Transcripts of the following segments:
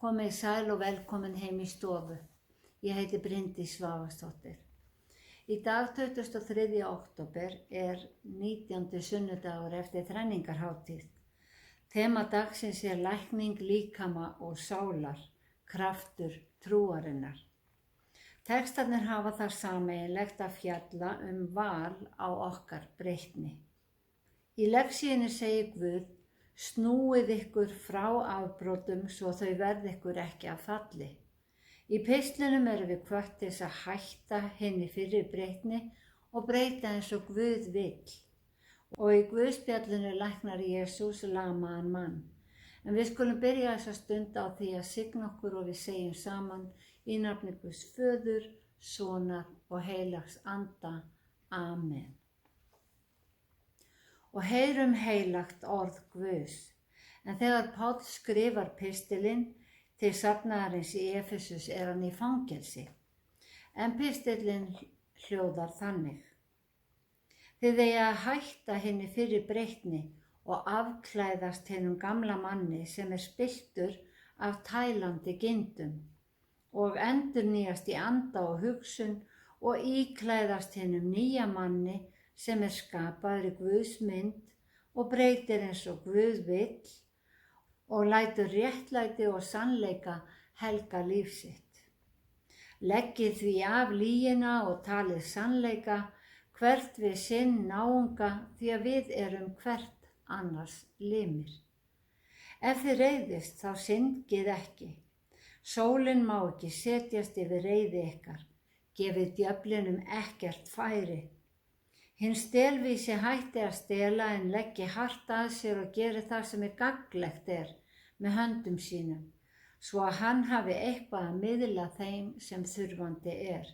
Komið sæl og velkomin heim í stofu. Ég heiti Bryndís Svavarsdóttir. Í dag 23. október er 19. sunnudagur eftir þrenningarhátíð. Þema dagsins er lækning líkama og sálar, kraftur trúarinnar. Textarnir hafa það sameiginlegt að fjalla val á okkar breytni. Í lexíunni segir Guð: snúið ykkur frá afbrotum svo þau verði ykkur ekki að falli. Í pistlinum erum við hvött til þess að hætta hinni fyrri breytni og breyta eins og Guð vill. Og í Guðspjallinu læknar Jesús lamaðan mann. En við skulum byrja þessa stund á því að signa okkur og við segjum saman í nafni Guðs Föður, Sonar og Heilags Anda. Amen. Og heyrum heilagt orð Guðs. En þegar Páll skrifar pistilinn til safnaðarins í Efesus er hann í fangelsi. En pistillinn hljóðar þannig: þið eigi að hætta hinni fyrri breytni og afklæðast hinum gamla manni sem er spilltur af tælandi gindum og endurnýjast í anda og hugsun og íklæðast hinum nýja manni sem er skapaður í Guðs mynd og breytir eins og Guð vill og lætur réttlæti og sannleika helga líf sitt. Leggið því af lygina og talið sannleika, hvert við sinn náunga, því að við erum hvert annars limir. Ef þið reiðist þá syndið ekki. Sólin má ekki setjast yfir reiði ykkar, gefið djöflinum ekkert færi. Hinn stelvísi hætti að stela en leggi hart að sér og geri það sem gagnlegt með höndum sínum, svo að hann hafi eitthvað að miðla þeim sem þurfandi er.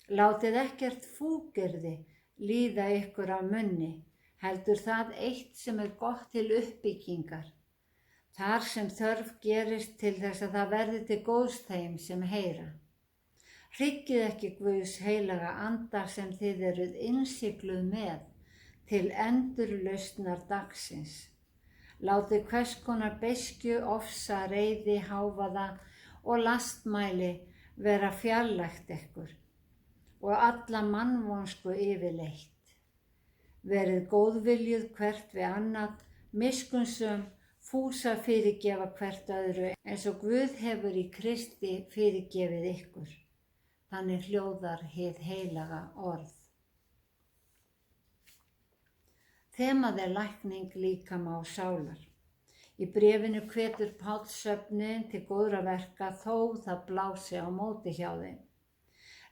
Látið ekkert fúkyrði líða ykkur af munni, heldur það eitt sem er gott til uppbyggingar, þar sem þörf gerist til þess að það verði til góðs þeim sem heyra. Hryggið ekki Guðs heilaga anda sem þið eruð innsigluð með til endurlausnar dagsins. Látið hvers konar beiskju, ofsa, reiði, hávaða og lastmæli vera fjarlægt ykkur og alla mannvonsku yfirleitt. Verið góðviljuð hvert við annað, miskunnsöm, fús að fyrirgefa hvert öðru eins og Guð hefur í Kristi fyrirgefið ykkur. Þannig hljóðar hið heilaga orð. Þemað er lækning líkama og sálar. Í bréfinu hvetur Páll söfnuðinn til góðra verka þó það blási á móti hjá þeim.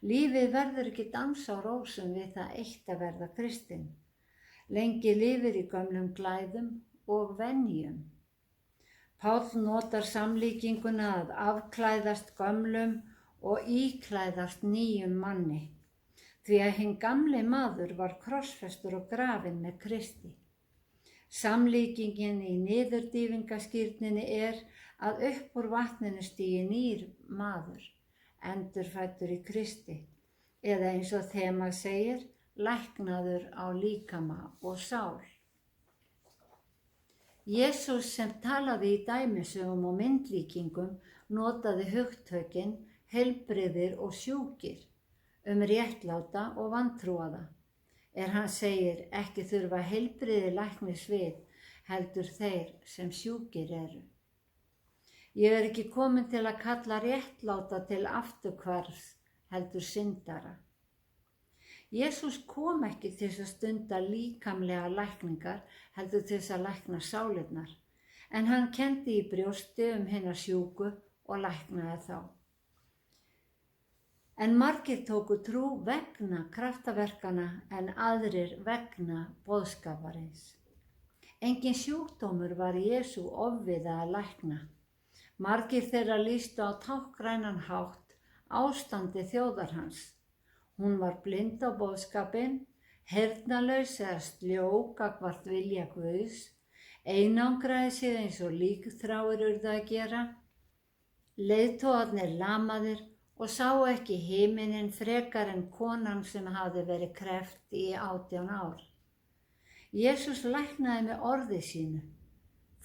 Lífið verður ekki dans á rósum við það eitt að verða kristinn. Lengi lifir í gömlum klæðum og venjum. Páll notar samlíkinguna að afklæðast gömlum og íklæðast nýjum manni, því að hinn gamli maður var krossfestur og grafinn með Kristi. Samlíkingin í niðurdýfingaskírninni er að upp úr vatninu stígi nýr maður, endurfæddur í Kristi, eða eins og þema segir, læknaður á líkama og sál. Jesús sem talaði í dæmisögum og myndlíkingum notaði hugtökin heilbrigðir og sjúkir, réttláta og vantrúaða. Hann segir ekki þurfa heilbrigðir læknis við, heldur þeir sem sjúkir eru. Ég er ekki komin til að kalla réttláta til afturhvarfs, heldur syndara. Jesús kom ekki til þess að stunda líkamlega lækningar, heldur til þess að lækna sálirnar, en hann kenndi í brjósti hina sjúku og læknaði þá. En margir tóku trú vegna kraftaverkana en aðrir vegna boðskaparins. Engin sjúkdómur var Jesú ofviða að lækna. Margir þeirra lýstu á táknrænan hátt ástandi þjóðar hans. Hún var blind á boðskapinn, heyrnarlaus eða sljó gagnvart vilja Guðs, einangraði sig eins og líkþráir urðu að gera, leiðtogarnir lamaðir og sá ekki himininn frekar en konan sem hafði verið kreppt í 18 ár. Jesús læknaði með orði sínu.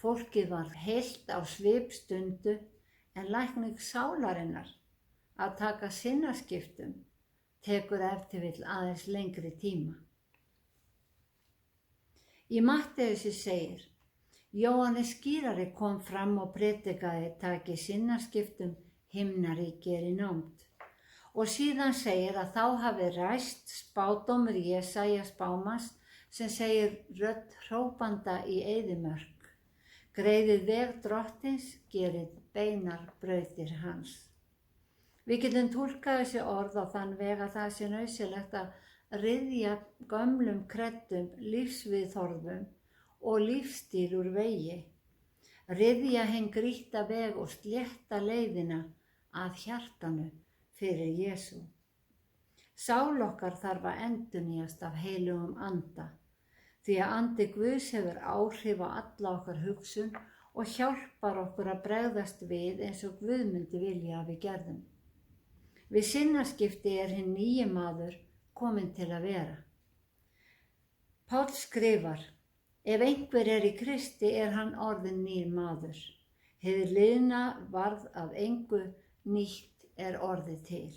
Fólkið var heilt á svipstundu en lækning sálarinnar, að taka sinnaskiptum, tekur ef til vill aðeins lengri tíma. Í Matteusi segir, Jóhannes skýrari kom fram og predikaði taki sinnaskiptum, himnaríki í nánd. Og síðan segir að þá hafi ræst spádómur Jesaja spámanns sem segir rödd hrópanda í eyðimörk. Greiðið veg drottins, gerið beinar brautir hans. Við getum túlkað þessi orð á þann veg að það sé nauðsynlegt að ryðja gömlum kreddum, lífsviðhorfum og lífstíl úr vegi. Ryðja hinn grýtta veg og slétta leiðina að hjartanu fyrir Jesú. Sál okkar þarf að endurnýjast af heilugum anda, því að andi Guðs hefur áhrif á alla okkar hugsun og hjálpar okkur að bregðast við eins og Guð myndi vilja að við gerðum. Við sinnaskipti hinn nýji maður kominn til að vera. Páll skrifar, ef einhver í Kristi hann orðinn nýr maður. Hið liðna varð af engu, nýtt orðið til.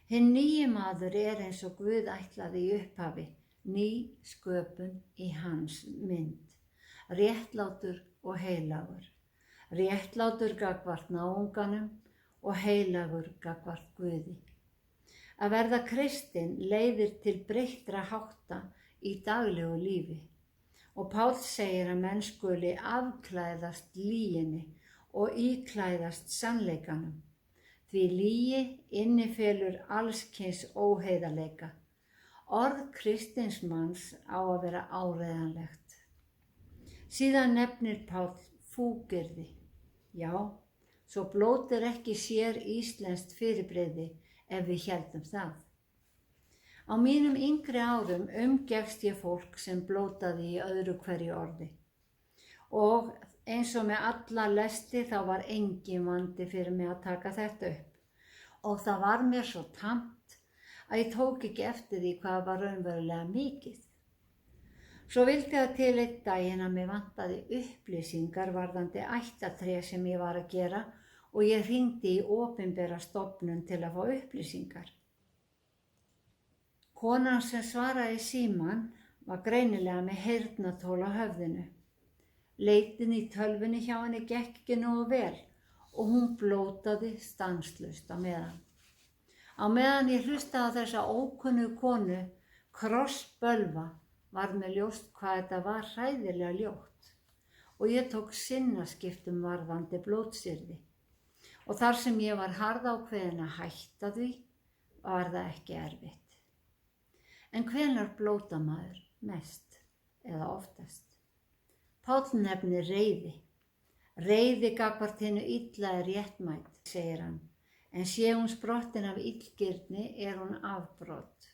Hinn nýji maður eins og Guð ætlaði í upphafi, ný sköpun í hans mynd, réttlátur og heilagur. Réttlátur gagnvart náunganum og heilagur gagnvart Guði. Að verða kristinn leiðir til breyttra hátta í daglegu lífi og Páll segir að menn skuli afklæðast lyginni og íklæðast sannleikanum, því lygi innifelur alls kyns óheiðarleika. Orð kristins manns á að vera áreiðanlegt. Síðan nefnir Páll fúkyrði. Já, svo blót ekki sér íslenskt fyrirbrigði ef við héldum það. Á mínum yngri árum umgekkst ég fólk sem blótaði í öðru hverju orði. Og eins og með alla lesti þá var engin vandi fyrir mig að taka þetta upp. Og það var mér svo tamt að ég tók ekki eftir því hvað var raunverulega mikið. Svo vildi það til einn daginn að mig vantaði upplýsingar varðandi ættartré sem ég var að gera og ég hringdi í opinbera stofnun til að fá upplýsingar. Konan sem svaraði í símann var greinilega með heyrnartól á höfðinu. Leitin í tölvunni hjá henni gekk ekki nógu vel og hún blótaði stanslaust á meðan. Á meðan ég hlustaði á þessa ókunnu konu krossbölva var mér ljóst hvað þetta var hræðilega ljótt og ég tók sinnaskiptum varðandi blótsyrði. Og þar sem ég var harðákveðin að hætta því var það ekki erfitt. En hvenær blótar maður mest eða oftast? Páll nefnir reiði. Reiði gagnvart hinu illa réttmæt, segir hann, en sé hún sprottin af illgirni hún afbrot.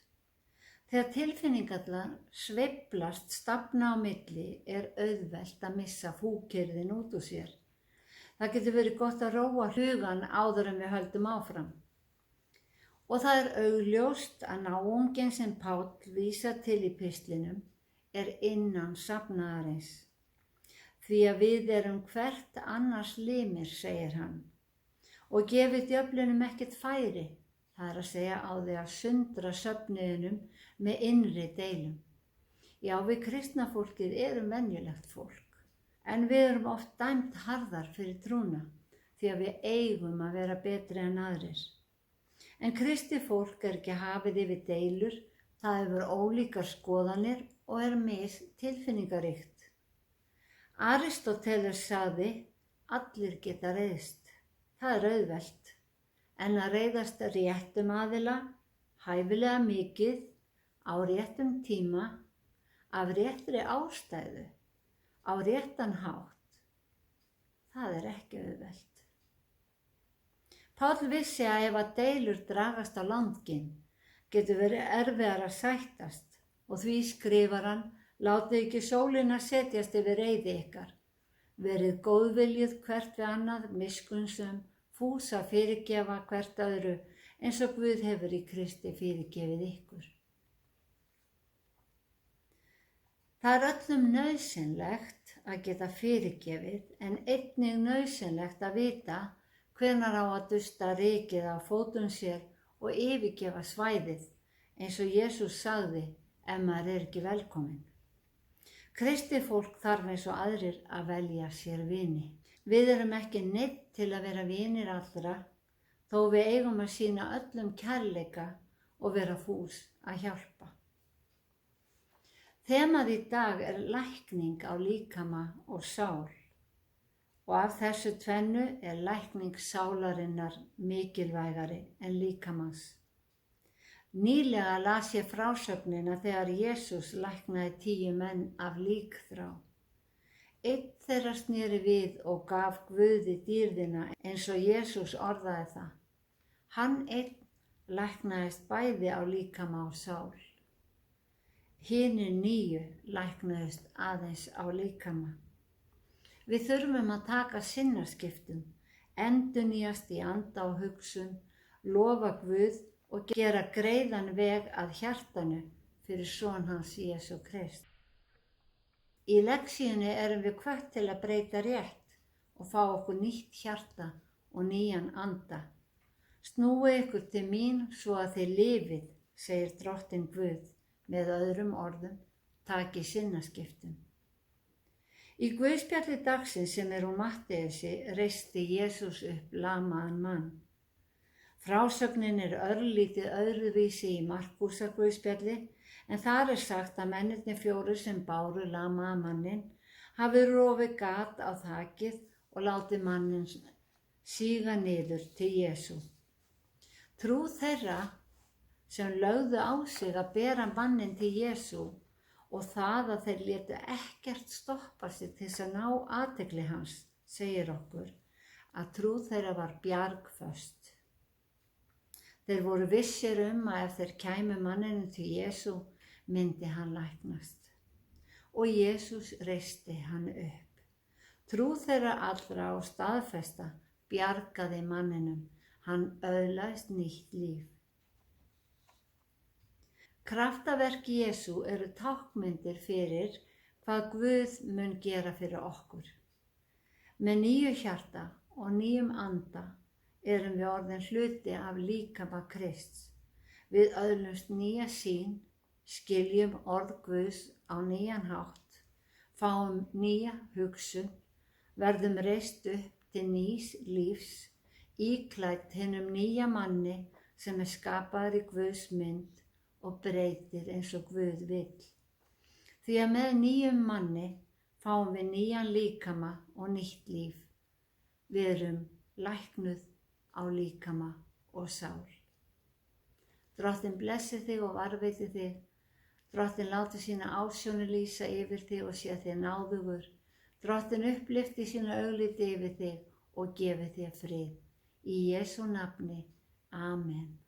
Þegar tilfinningarnar sveiflast stafna á milli auðvelt að missa fúkyrðin út úr sér. Það getur verið gott að róa hugan áður en við höldum áfram. Og það augljóst að náunginn sem Páll vísar til í pistlinum innan safnaðarins. Því að við erum hvert annars limir, segir hann, og gefið djöflinum ekkert færi, það að segja á því að sundra söfnuðinum með innri deilum. Já, við kristna fólkið erum venjulegt fólk, en við erum oft dæmt harðar fyrir trúna, því að við eigum að vera betri en aðrir. En kristið fólk ekki hafið yfir deilur, það hefur ólíkar skoðanir og mistilfinningaríkt. Aristóteles sagði, allir geta reiðst, það auðvelt, en að reiðast réttum aðila, hæfilega mikið, á réttum tíma, af réttri ástæðu, á réttan hátt, það ekki auðvelt. Páll vissi að ef að deilur dragast á langinn, getur verið erfiðar að sættast og því skrifar hann, látið ekki sólina setjast yfir reiði ykkar. Verið góðviljið hvert við annað, miskunnsöm, fús að fyrirgefa hvert öðru eins og Guð hefur í Kristi fyrirgefið ykkur. Það öllum nauðsynlegt að geta fyrirgefið en einnig nauðsynlegt að vita hvenær á að dusta rykið af fótum sér og yfirgefa svæðið eins og Jesús sagði ef maður er ekki velkominn. Kristið fólk þarf eins og aðrir að velja sér vini. Við erum ekki neydd til að vera vinir allra þó við eigum að sýna öllum kærleika og vera fús að hjálpa. Þemað í dag er lækning á líkama og sál og af þessu tvennu er lækning sálarinnar mikilvægari en líkamans. Nýlega las ég frásögnina þegar Jesús læknaði 10 menn af líkþrá. Einn þeirra sneri við og gaf Guði dýrðina eins og Jesús orðaði það. Hann einn læknaðist bæði á líkama og sál. Hinir 9 læknaðist aðeins á líkama. Við þurfum að taka sinnaskiptum, endurnýjast í anda og hugsun, lofa Guð og gera greiðan veg að hjartanu fyrir son hans Jesú Krist. Í lektíunni erum við hvött til að breyta rétt og fá okkur nýtt hjarta og nýjan anda. Snúið ykkur til mín svo að þið lifið, segir Drottinn Guð. Með öðrum orðum, taki sinnaskiptum. Í Guðspjalli dagsins sem er úr Matteisi reisti Jesús upp lamaðan mann. Frásögnin er örlítið öðruvísi í Markúsar Guðspjalli en þar er sagt að mennirnir 4 sem báru lamaða mannin hafi rofið gat á þakið og látið mannin síga niður til Jesú. Trú þeirra sem lögðu á sig að bera mannin til Jesú og það að þeir létu ekkert stoppa sig til þess að ná athygli hans, segir okkur að trú þeirra var bjargföst. Þeir voru vissir að ef þeir kæmu manninu til Jesú myndi hann læknast. Og Jesús reisti hann upp. Trú þeirra allra og staðfesta bjargaði manninum, hann öðlaðist nýtt líf. Kraftaverk Jesú eru tákmyndir fyrir hvað Guð mun gera fyrir okkur. Með nýju hjarta og nýjum anda erum við orðin hluti af líkama Krists. Við öðlumst nýja sýn, skiljum orð Guðs á nýjan hátt, fáum nýja hugsun, verðum reist upp til nýs lífs, íklædd hinum nýja manni sem er skapaður í Guðs mynd og breytir eins og Guð vill. Því að með nýjum manni fáum við nýjan líkama og nýtt líf. Við erum læknuð á líkama og sál. Drottinn blessi þig og varveiti þig. Drottinn láti sína ásjónu lýsa yfir þig og sé þig náðugur. Drottinn upplyfti sína augliti yfir þig og gefi þig frið. Í Jesú nafni. Amen.